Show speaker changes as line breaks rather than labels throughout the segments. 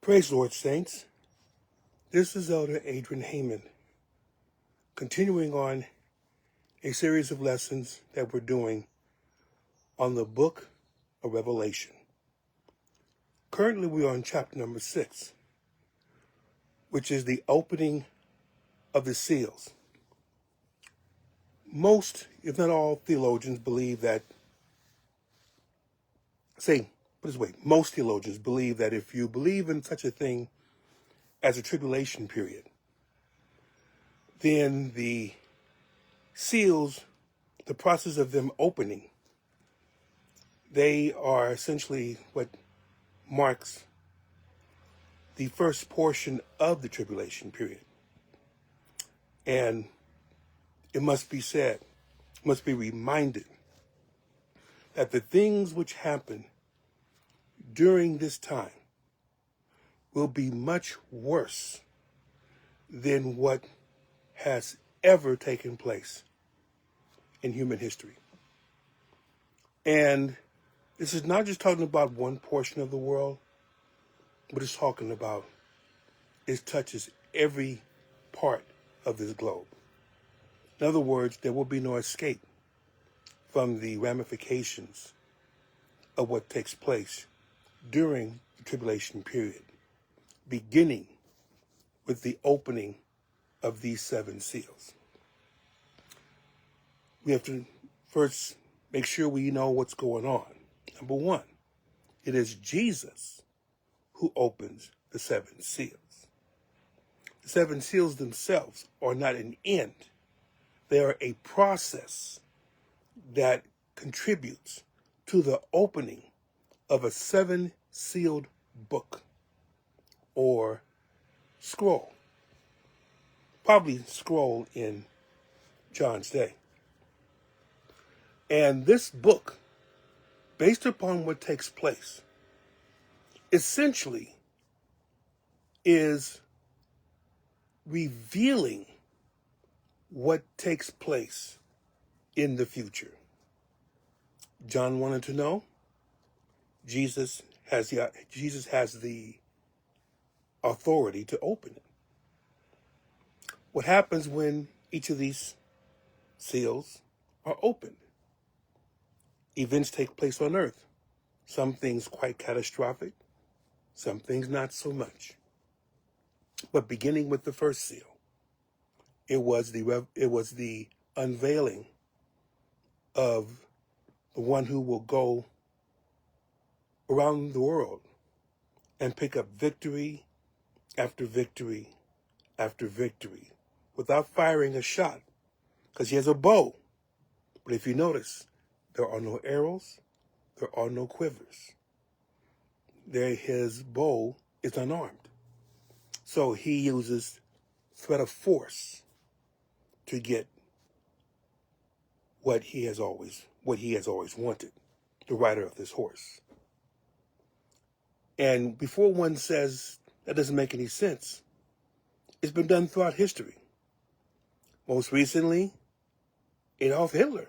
Praise the Lord, saints. This is Elder Adrian Heyman, continuing on a series of lessons that we're doing on the book of Revelation. Currently, we are on chapter number 6, which is the opening of the seals. Most, if not all, theologians believe that, most theologians believe that if you believe in such a thing as a tribulation period, then the seals, the process of them opening, they are essentially what marks the first portion of the tribulation period. And it must be said, must be reminded that the things which happen during this time will be much worse than what has ever taken place in human history. And this is not just talking about one portion of the world, but it's talking about, it touches every part of this globe. In other words, there will be no escape from the ramifications of what takes place during the tribulation period, beginning with the opening of these 7 seals. We have to first make sure we know what's going on. Number 1, it is Jesus who opens the 7 seals. The 7 seals themselves are not an end. They are a process that contributes to the opening of a 7-sealed book or scroll. Probably scroll in John's day. And this book, based upon what takes place, essentially is revealing what takes place in the future. John wanted to know. Jesus has the authority to open it. What happens when each of these seals are opened? Events take place on earth. Some things quite catastrophic, some things not so much. But beginning with the first seal, it was the unveiling of the one who will go around the world and pick up victory after victory after victory without firing a shot, because he has a bow. But if you notice, there are no arrows, there are no quivers. His bow is unarmed. So he uses threat of force to get what he has always wanted, the rider of this horse. And before one says that doesn't make any sense, it's been done throughout history. Most recently, Adolf Hitler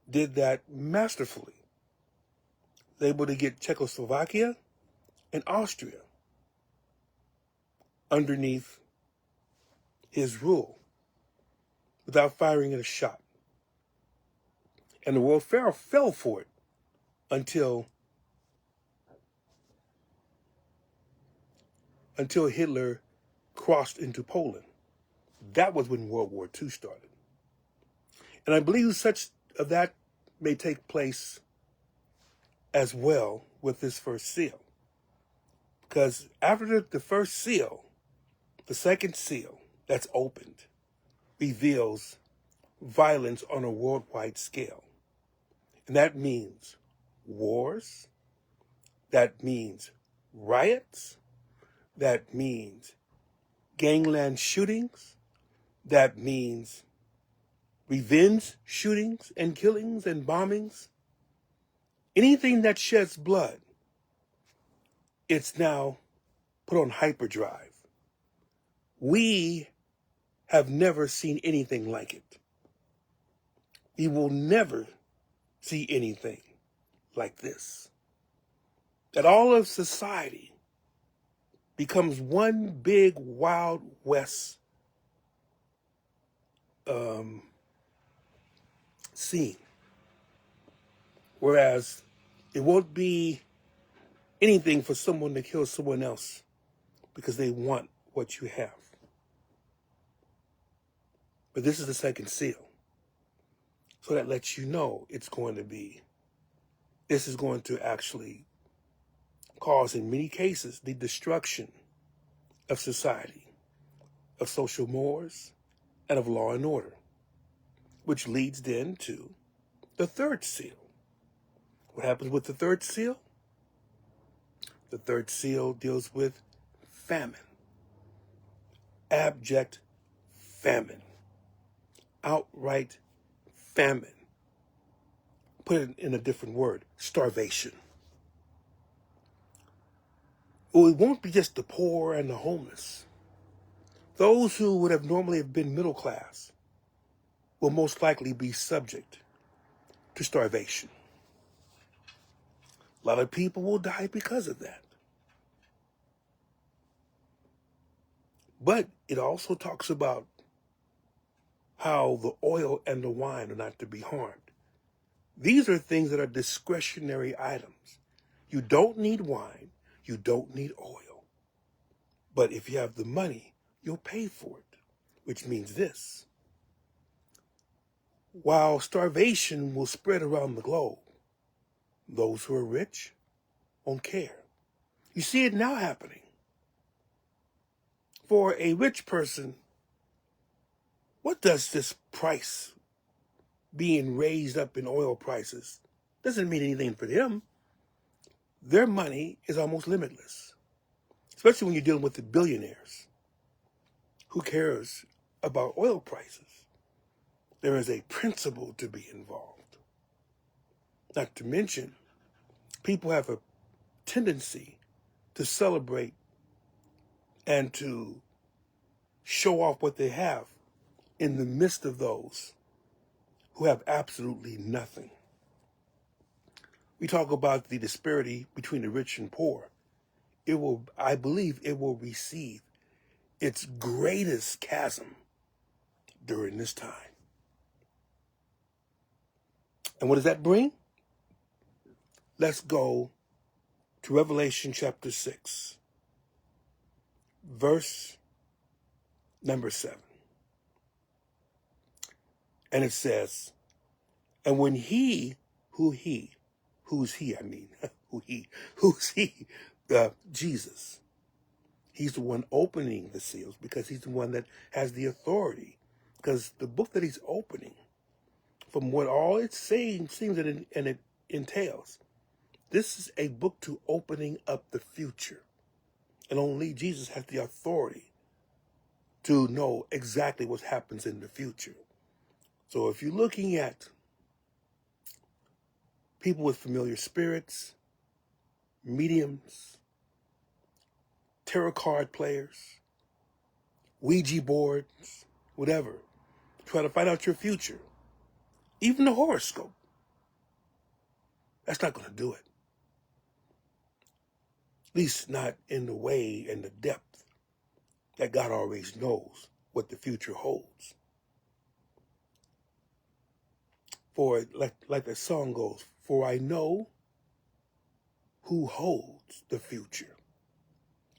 did that masterfully. Was able to get Czechoslovakia and Austria underneath his rule without firing a shot. And the world fell for it until Hitler crossed into Poland. That was when World War II started. And I believe such of that may take place as well with this first seal. Because after the first seal, the second seal that's opened reveals violence on a worldwide scale. And that means wars, that means riots, that means gangland shootings, that means revenge shootings and killings and bombings. Anything that sheds blood, it's now put on hyperdrive. We have never seen anything like it. We will never see anything like this. That all of society becomes one big Wild West scene. Whereas it won't be anything for someone to kill someone else because they want what you have. But this is the second seal. So that lets you know this is going to actually cause, in many cases, the destruction of society, of social mores, and of law and order, which leads then to the third seal. What happens with the third seal? The third seal deals with famine, abject famine, outright famine. Put it in a different word, starvation. Well, it won't be just the poor and the homeless. Those who would have normally have been middle class will most likely be subject to starvation. A lot of people will die because of that. But it also talks about how the oil and the wine are not to be harmed. These are things that are discretionary items. You don't need wine. You don't need oil. But if you have the money, you'll pay for it, which means this. While starvation will spread around the globe, those who are rich won't care. You see it now happening. For a rich person, what does this price being raised up in oil prices doesn't mean anything for them? Their money is almost limitless, especially when you're dealing with the billionaires. Who cares about oil prices? There is a principle to be involved. Not to mention, people have a tendency to celebrate and to show off what they have in the midst of those who have absolutely nothing. We talk about the disparity between the rich and poor. I believe it will receive its greatest chasm during this time. And what does that bring? Let's go to Revelation chapter 6, verse number 7. And it says, and when Jesus, he's the one opening the seals because he's the one that has the authority. Because the book that he's opening, from what all it's saying seems that it entails, this is a book to opening up the future. And only Jesus has the authority to know exactly what happens in the future. So if you're looking at people with familiar spirits, mediums, tarot card players, Ouija boards, whatever, try to find out your future, even the horoscope, that's not going to do it. At least not in the way and the depth that God always knows what the future holds. For like the song goes, for I know who holds the future,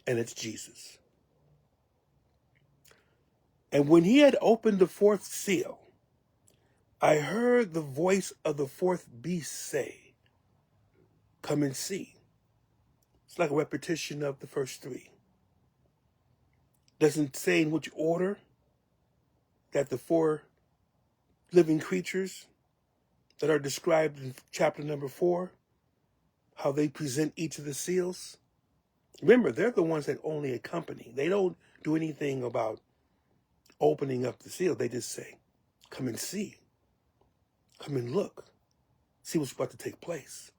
and it's Jesus. And when he had opened the fourth seal, I heard the voice of the fourth beast say, come and see. It's like a repetition of the first three. Doesn't say in which order that the four living creatures that are described in chapter number 4, how they present each of the seals. Remember, they're the ones that only accompany. They don't do anything about opening up the seal. They just say, come and see. Come and look. See what's about to take place.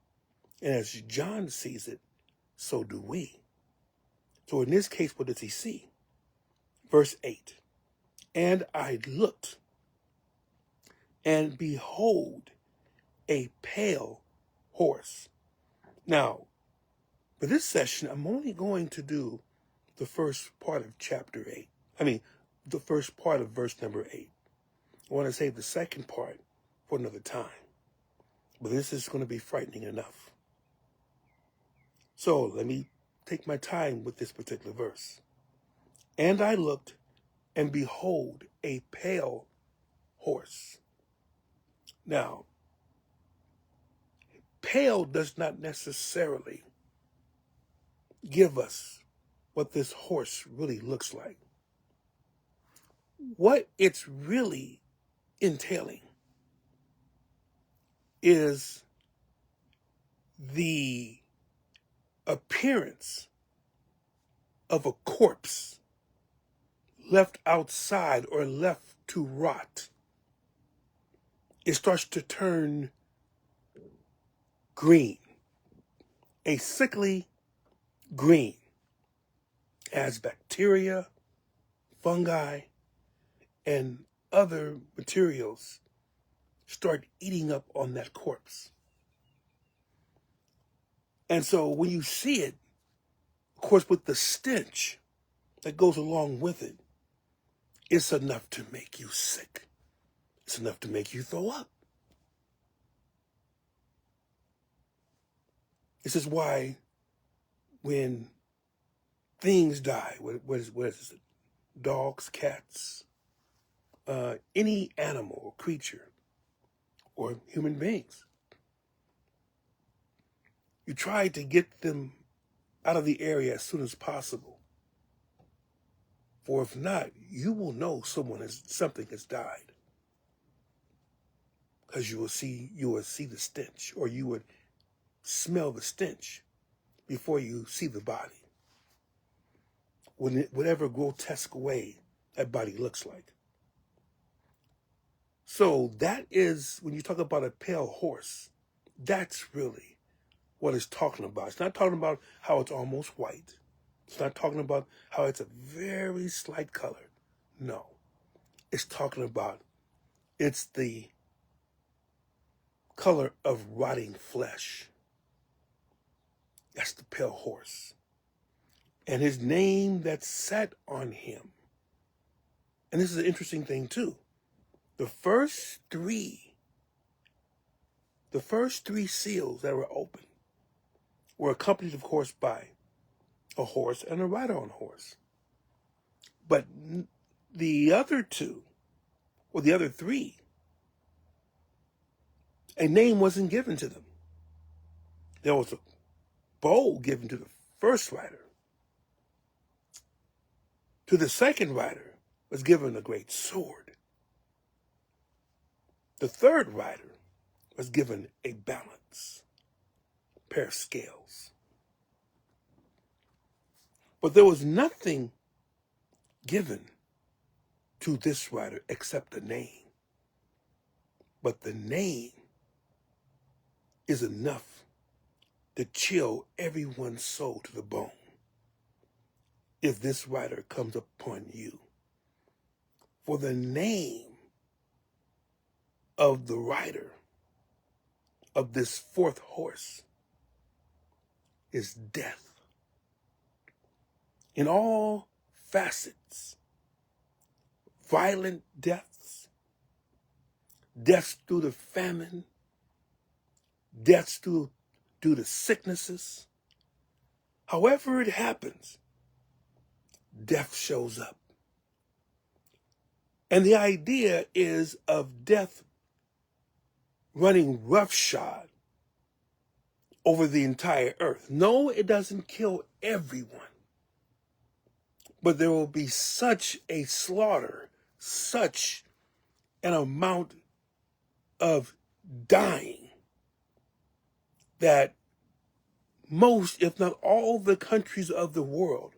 And as John sees it, so do we. So in this case, what does he see? Verse 8. And I looked, and behold, a pale horse. Now, for this session, I'm only going to do the first part of chapter 8. I mean, the first part of verse number 8. I want to save the second part for another time. But this is going to be frightening enough. So let me take my time with this particular verse. And I looked, and behold, a pale horse. Now, pale does not necessarily give us what this horse really looks like. What it's really entailing is the appearance of a corpse left outside or left to rot. It starts to turn green, a sickly green, as bacteria, fungi, and other materials start eating up on that corpse. And so when you see it, of course, with the stench that goes along with it, it's enough to make you sick. It's enough to make you throw up. This is why when things die, what is it? Dogs, cats, any animal or creature or human beings, you try to get them out of the area as soon as possible. For if not, you will know something has died. Because you will see the stench, or you would smell the stench before you see the body. Whatever grotesque way that body looks like. So that is, when you talk about a pale horse, that's really what it's talking about. It's not talking about how it's almost white. It's not talking about how it's a very slight color. No. It's talking about it's the color of rotting flesh. That's the pale horse. And his name that sat on him. And this is an interesting thing too. The first three seals that were opened were accompanied, of course, by a horse and a rider on a horse. But the other two, or the other three, a name wasn't given to them. There was a bow given to the first rider. To the second rider was given a great sword. The third rider was given a balance, a pair of scales. But there was nothing given to this rider except a name. But the name is enough to chill everyone's soul to the bone if this rider comes upon you. For the name of the rider of this fourth horse is death. In all facets, violent deaths, deaths through the famine, deaths due to sicknesses. However it happens, death shows up. And the idea is of death running roughshod over the entire earth. No, it doesn't kill everyone. But there will be such a slaughter, such an amount of dying that most, if not all, the countries of the world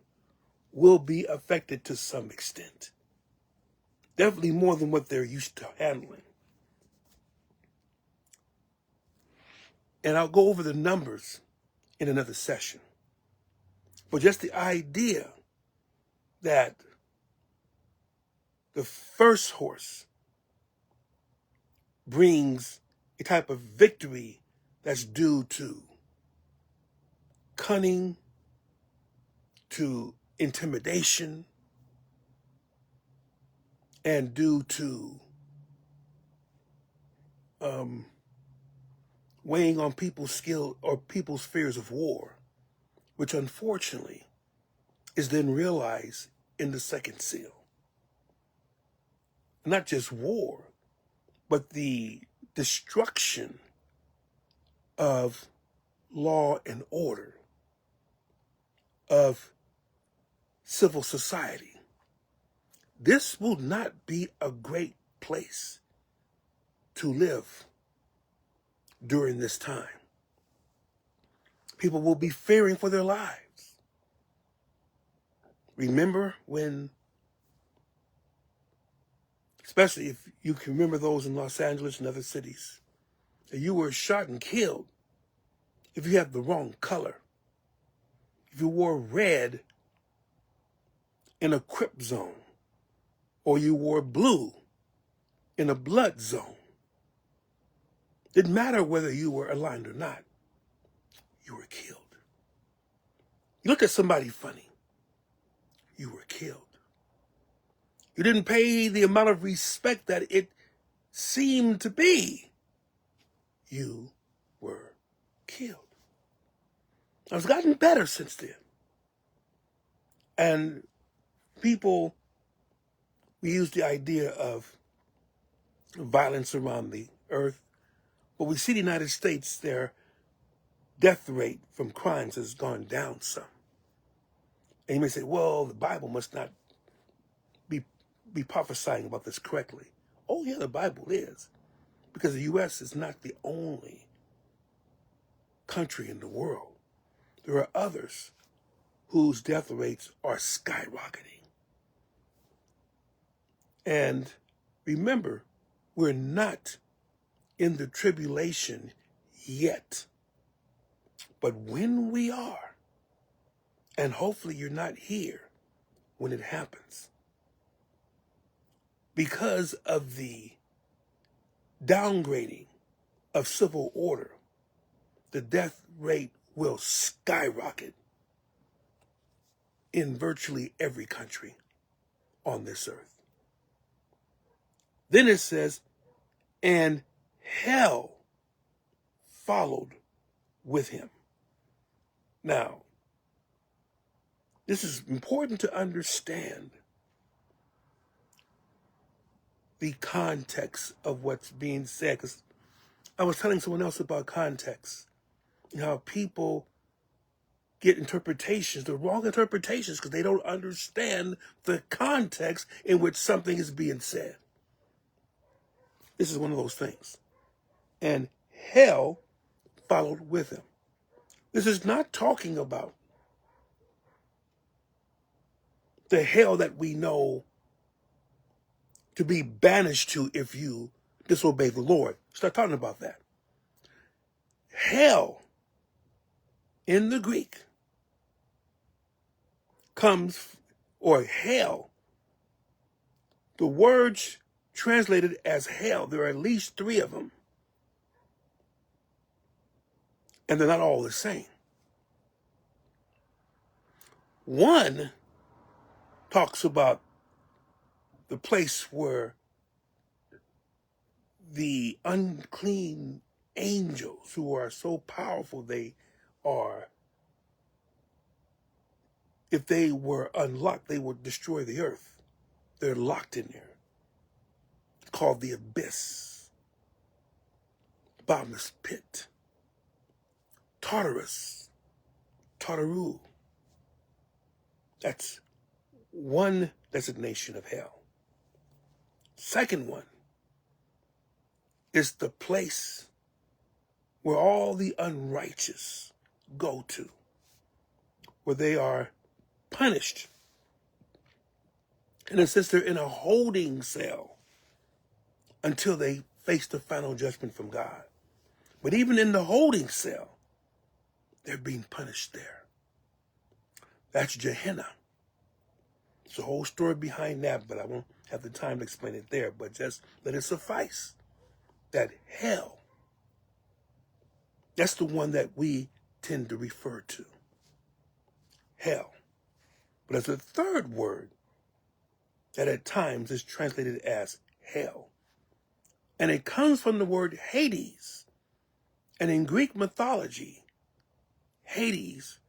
will be affected to some extent. Definitely more than what they're used to handling. And I'll go over the numbers in another session. But just the idea that the first horse brings a type of victory that's due to cunning, to intimidation and due to weighing on people's skill or people's fears of war, which unfortunately is then realized in the second seal. Not just war, but the destruction of law and order, of civil society. This will not be a great place to live during this time. People will be fearing for their lives. Remember when, especially if you can remember those in Los Angeles and other cities, that you were shot and killed if you had the wrong color, if you wore red in a crip zone, or you wore blue in a blood zone. Didn't matter whether you were aligned or not, you were killed. You looked at somebody funny, you were killed. You didn't pay the amount of respect that it seemed to be, you were killed. Now, it's gotten better since then. And people, we use the idea of violence around the earth, but we see the United States, their death rate from crimes has gone down some. And you may say, well, the Bible must not be prophesying about this correctly. Oh yeah, the Bible is. Because the U.S. is not the only country in the world. There are others whose death rates are skyrocketing. And remember, we're not in the tribulation yet. But when we are, and hopefully you're not here when it happens, because of the downgrading of civil order, the death rate will skyrocket in virtually every country on this earth. Then it says, and hell followed with him. Now, this is important to understand the context of what's being said, because I was telling someone else about context, and how people get interpretations, the wrong interpretations, because they don't understand the context in which something is being said. This is one of those things. And hell followed with him. This is not talking about the hell that we know to be banished to if you disobey the Lord. Start talking about that. Hell in the Greek comes, or hell, the words translated as hell, there are at least 3 of them. And they're not all the same. One talks about the place where the unclean angels, who are so powerful they are, if they were unlocked, they would destroy the earth. They're locked in there. It's called the abyss, bottomless pit, Tartarus, Tartaru. That's one designation of hell. Second one is the place where all the unrighteous go to, where they are punished. And it says they're in a holding cell until they face the final judgment from God. But even in the holding cell, they're being punished there. That's Gehenna. There's a whole story behind that, but I won't have the time to explain it there. But just let it suffice that hell, that's the one that we tend to refer to. Hell. But there's a third word that at times is translated as hell. And it comes from the word Hades. And in Greek mythology, Hades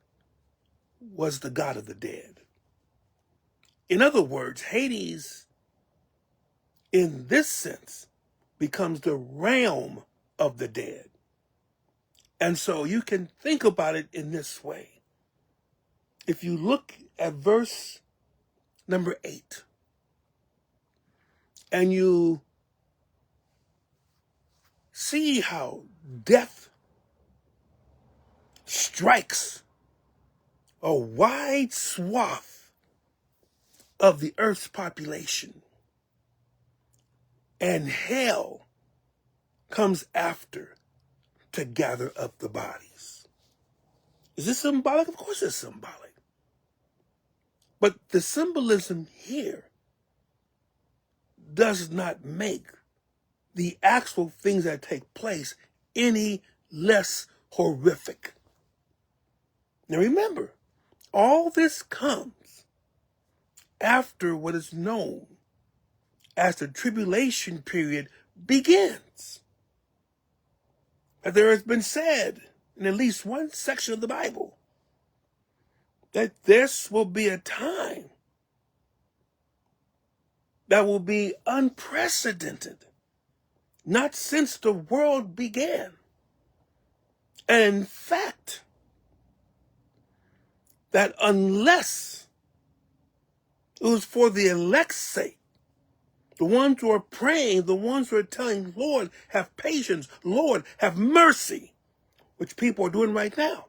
was the god of the dead. In other words, Hades, in this sense, becomes the realm of the dead. And so you can think about it in this way. If you look at verse number 8, and you see how death strikes a wide swath of the earth's population, and hell comes after to gather up the bodies. Is this symbolic? Of course it's symbolic. But the symbolism here does not make the actual things that take place any less horrific. Now remember, all this comes after what is known as the tribulation period begins. That there has been said in at least one section of the Bible that this will be a time that will be unprecedented, not since the world began. And in fact, that unless it was for the elect's sake, the ones who are praying, the ones who are telling, Lord, have patience, Lord, have mercy, which people are doing right now.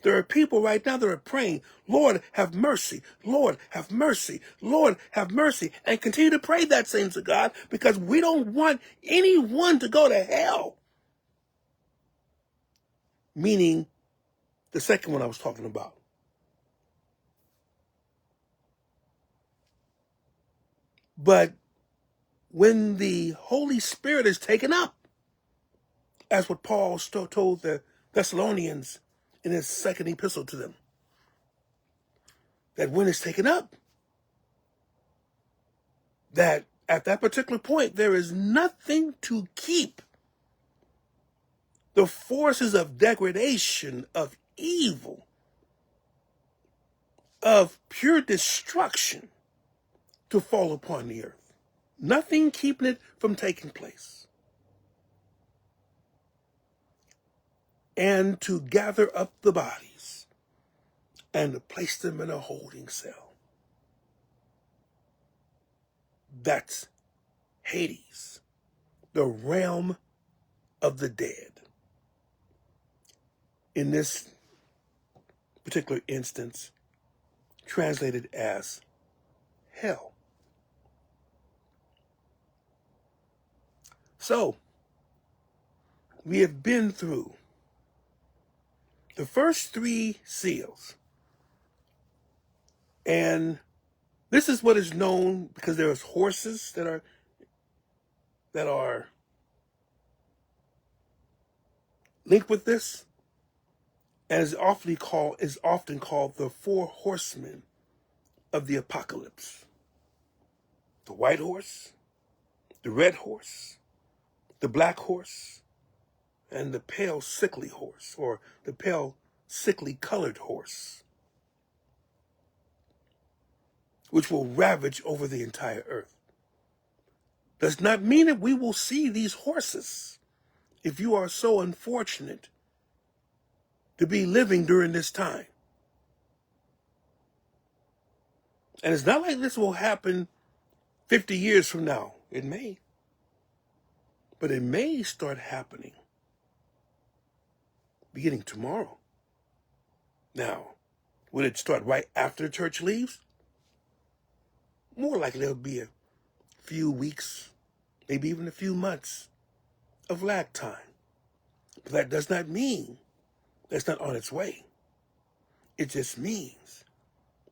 There are people right now that are praying, Lord, have mercy, Lord, have mercy, Lord, have mercy, and continue to pray that same to God, because we don't want anyone to go to hell. Meaning the second one I was talking about. But when the Holy Spirit is taken up, as what Paul told the Thessalonians in his second epistle to them, that when it's taken up, that at that particular point, there is nothing to keep the forces of degradation, of evil, of pure destruction to fall upon the earth. Nothing keeping it from taking place. And to gather up the bodies and to place them in a holding cell. That's Hades, the realm of the dead. In this particular instance, translated as hell. So, we have been through the first 3 seals. And this is what is known because there's horses that are linked with this, and is often called the 4 horsemen of the apocalypse. The white horse, the red horse, the black horse, and the pale sickly horse, or the pale sickly colored horse, which will ravage over the entire earth. Does not mean that we will see these horses if you are so unfortunate to be living during this time. And it's not like this will happen 50 years from now. It may. But it may start happening beginning tomorrow. Now, will it start right after the church leaves? More likely it'll be a few weeks, maybe even a few months of lag time. But that does not mean that's not on its way. It just means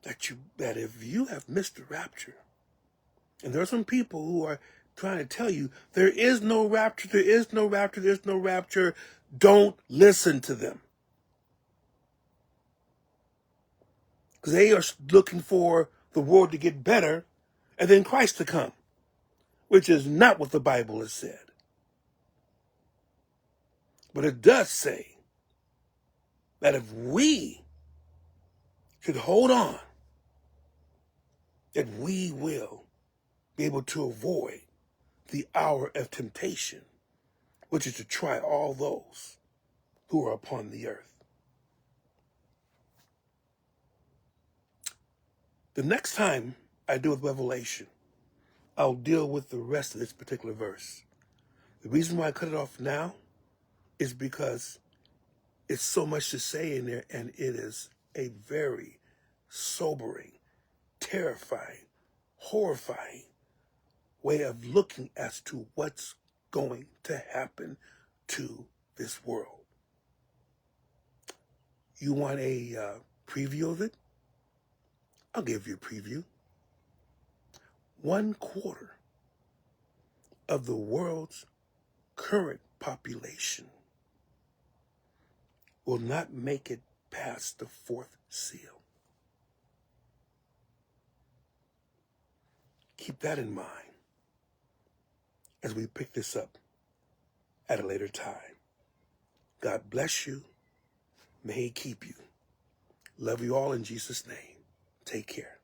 that if you have missed the rapture, and there are some people who are trying to tell you there is no rapture, there is no rapture, there's no rapture, don't listen to them. Because they are looking for the world to get better and then Christ to come, which is not what the Bible has said. But it does say that if we should hold on, that we will be able to avoid the hour of temptation, which is to try all those who are upon the earth. The next time I deal with Revelation, I'll deal with the rest of this particular verse. The reason why I cut it off now is because it's so much to say in there, and it is a very sobering, terrifying, horrifying way of looking as to what's going to happen to this world. You want a preview of it? I'll give you a preview. 1/4 of the world's current population will not make it past the 4th seal. Keep that in mind as we pick this up at a later time. God bless you. May He keep you. Love you all in Jesus' name. Take care.